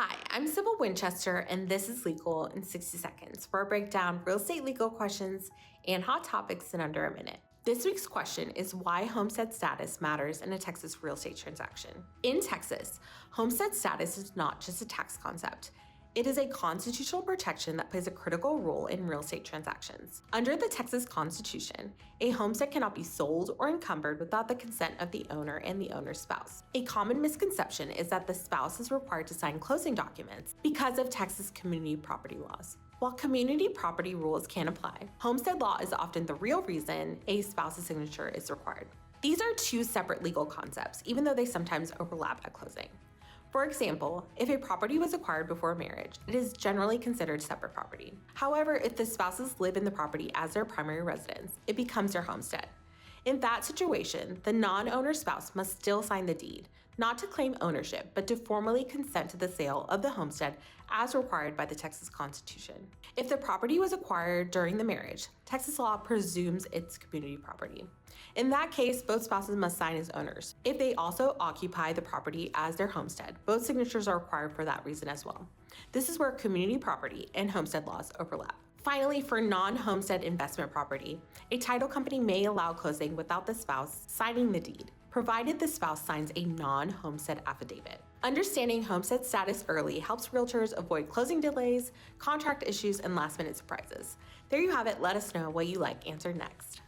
Hi, I'm Sibyl Winchester, and this is Legal in 60 Seconds, where I break down real estate legal questions and hot topics in under a minute. This week's question is why homestead status matters in a Texas real estate transaction. In Texas, homestead status is not just a tax concept. It is a constitutional protection that plays a critical role in real estate transactions. Under the Texas Constitution, a homestead cannot be sold or encumbered without the consent of the owner and the owner's spouse. A common misconception is that the spouse is required to sign closing documents because of Texas community property laws. While community property rules can apply, homestead law is often the real reason a spouse's signature is required. These are two separate legal concepts, even though they sometimes overlap at closing. For example, if a property was acquired before marriage, it is generally considered separate property. However, if the spouses live in the property as their primary residence, it becomes their homestead. In that situation, the non-owner spouse must still sign the deed, not to claim ownership, but to formally consent to the sale of the homestead as required by the Texas Constitution. If the property was acquired during the marriage, Texas law presumes it's community property. In that case, both spouses must sign as owners. If they also occupy the property as their homestead, both signatures are required for that reason as well. This is where community property and homestead laws overlap. Finally, for non-homestead investment property, a title company may allow closing without the spouse signing the deed, provided the spouse signs a non-homestead affidavit. Understanding homestead status early helps realtors avoid closing delays, contract issues, and last-minute surprises. There you have it. Let us know what you like answered next.